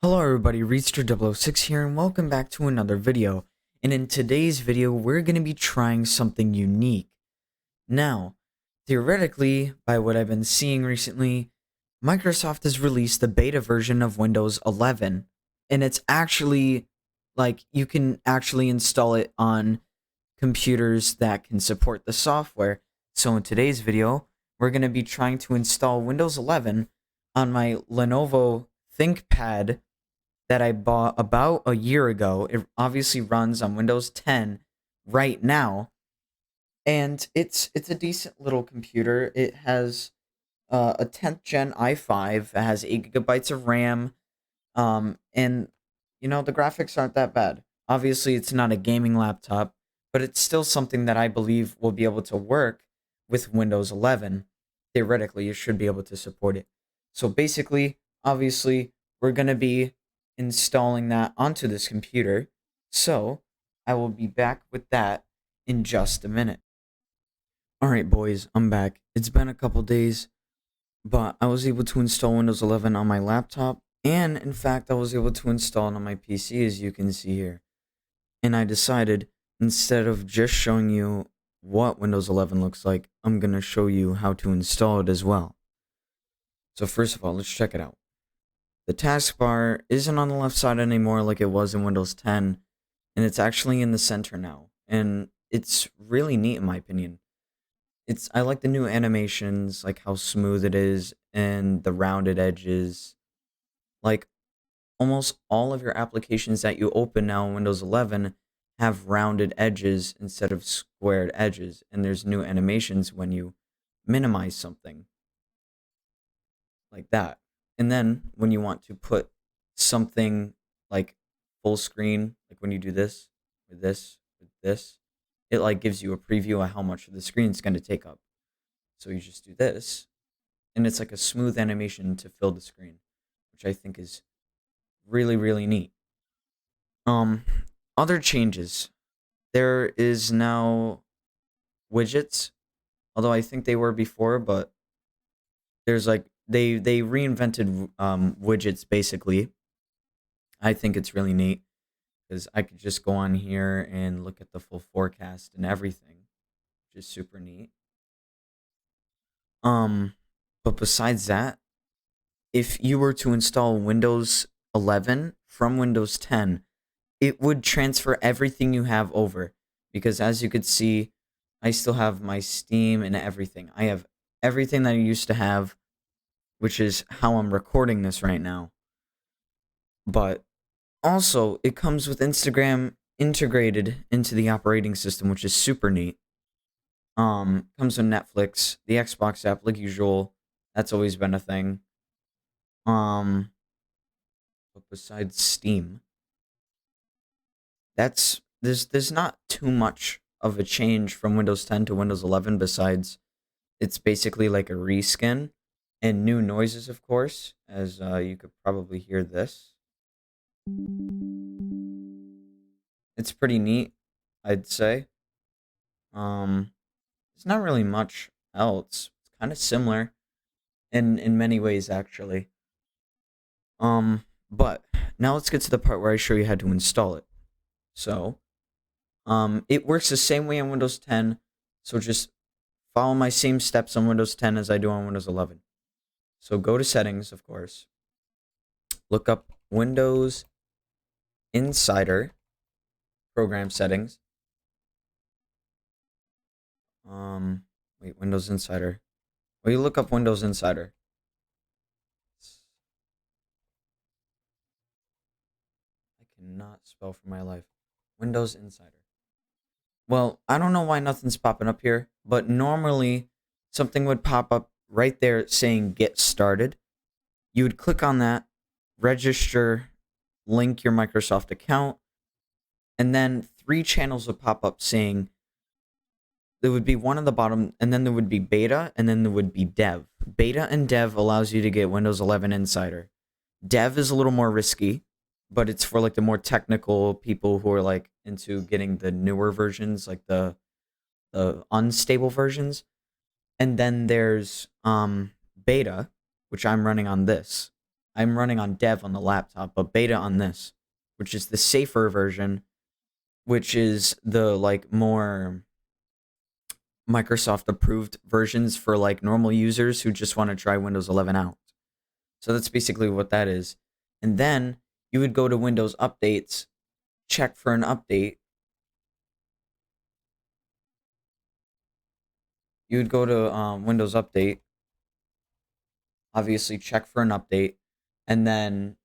Hello everybody, Reedster006 here and welcome back to another video. And in today's video, we're going to be trying something unique. Now, theoretically, by what I've been seeing recently, Microsoft has released the beta version of Windows 11. And it's actually, you can actually install it on computers that can support the software. So in today's video, we're going to be trying to install Windows 11 on my Lenovo ThinkPad that I bought about a year ago. It obviously runs on Windows 10 right now, and it's a decent little computer. It has a 10th gen i5. It has 8 GB of RAM, and the graphics aren't that bad. Obviously, it's not a gaming laptop, but it's still something that I believe will be able to work with Windows 11. Theoretically, you should be able to support it. So basically, obviously, we're going to be installing that onto this computer. So I will be back with that in just a minute. Alright, boys, I'm back. It's been a couple days, but I was able to install Windows 11 on my laptop, and in fact, I was able to install it on my PC, as you can see here. And I decided, instead of just showing you what Windows 11 looks like, I'm going to show you how to install it as well. So first of all, let's check it out. The taskbar isn't on the left side anymore like it was in Windows 10, and it's actually in the center now. And it's really neat in my opinion. I like the new animations, like how smooth it is and the rounded edges. Like almost all of your applications that you open now in Windows 11 have rounded edges instead of squared edges, and there's new animations when you minimize something like that. And then when you want to put something like full screen, like when you do this, with this, with this, it like gives you a preview of how much of the screen is going to take up. So you just do this, and it's like a smooth animation to fill the screen, which I think is really, really neat. Other changes. There is now widgets, although I think they were before, but there's like they reinvented widgets basically. I think it's really neat because I could just go on here and look at the full forecast and everything, which is super neat. But besides that, if you were to install Windows 11 from Windows 10, it would transfer everything you have over, because as you could see, I still have my Steam and everything. I have everything that I used to have, which is how I'm recording this right now. But also, it comes with Instagram integrated into the operating system, which is super neat. Comes with Netflix, the Xbox app, like usual. That's always been a thing. But besides Steam, there's not too much of a change from Windows 10 to Windows 11, besides it's basically like a reskin and new noises, of course, as you could probably hear this. It's pretty neat, I'd say. There's not really much else. It's kind of similar in many ways, actually. But now let's get to the part where I show you how to install it. So, it works the same way on Windows 10, so just follow my same steps on Windows 10 as I do on Windows 11. So go to settings, of course. Look up Windows Insider program settings. Wait, Windows Insider. Well, you look up Windows Insider. I cannot spell for my life. Windows Insider. Well, I don't know why nothing's popping up here, but normally something would pop up right there saying get started. You would click on that, register, link your Microsoft account, and then 3 channels would pop up saying there would be one on the bottom, and then there would be beta, and then there would be dev. Beta and dev allows you to get Windows 11 Insider. Dev is a little more risky, but it's for like the more technical people who are like into getting the newer versions, like the unstable versions. And then there's beta, which I'm running on this. I'm running on dev on the laptop, but beta on this, which is the safer version, which is the like more Microsoft approved versions for like normal users who just want to try Windows 11 out. So that's basically what that is. And then you would go to Windows updates, check for an update. You would go to Windows update, obviously check for an update, and then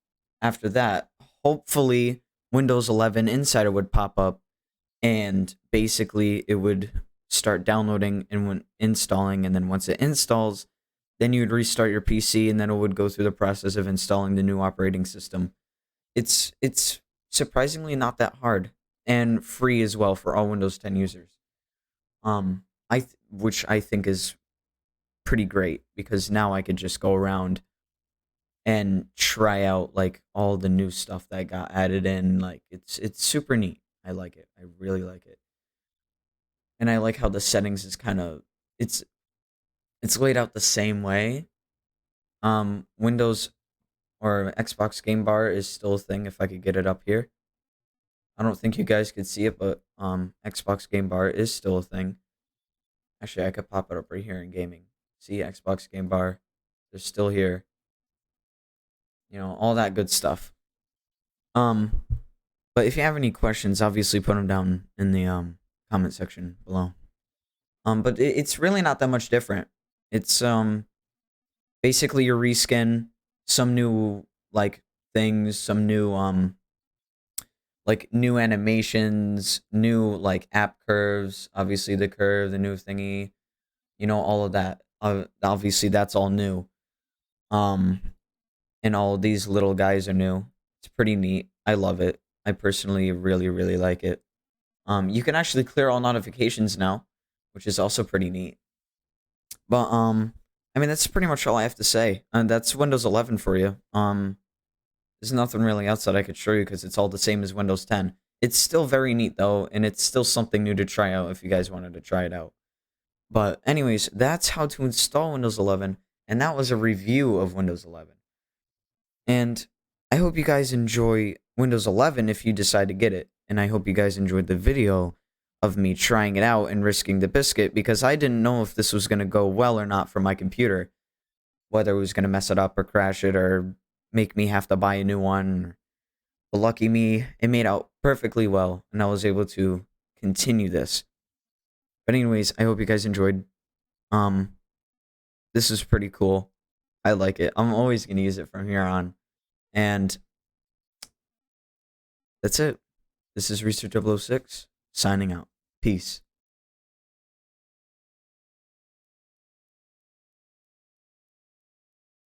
after that, hopefully Windows 11 Insider would pop up, and basically it would start downloading and when installing, and then once it installs, then you would restart your PC, and then it would go through the process of installing the new operating system. It's surprisingly not that hard and free as well for all Windows 10 users. Which I think is pretty great because now I could just go around and try out like all the new stuff that got added in. Like it's super neat. I like it. I really like it. And I like how the settings is kind of it's it's laid out the same way. Windows or Xbox Game Bar is still a thing if I could get it up here. I don't think you guys could see it, but Xbox Game Bar is still a thing. Actually, I could pop it up right here in gaming. See Xbox Game Bar. They're still here. You know, all that good stuff. But if you have any questions, obviously put them down in the comment section below. But it's really not that much different. It's basically your reskin, some new like things, some new like new animations, new like app curves, obviously the curve, the new thingy, you know, all of that. Obviously that's all new. And all of these little guys are new. It's pretty neat. I love it. I personally really like it. You can actually clear all notifications now, which is also pretty neat. But I mean that's pretty much all I have to say. And that's Windows 11 for you. There's nothing really else that I could show you because it's all the same as Windows 10. It's still very neat though, and it's still something new to try out if you guys wanted to try it out. But anyways, that's how to install Windows 11, and that was a review of Windows 11. And I hope you guys enjoy Windows 11 if you decide to get it. And I hope you guys enjoyed the video of me trying it out and risking the biscuit because I didn't know if this was going to go well or not for my computer. Whether it was going to mess it up or crash it or make me have to buy a new one. But lucky me, it made out perfectly well and I was able to continue this. But anyways, I hope you guys enjoyed. This is pretty cool. I like it. I'm always going to use it from here on. And that's it. This is Research 006 signing out. Peace.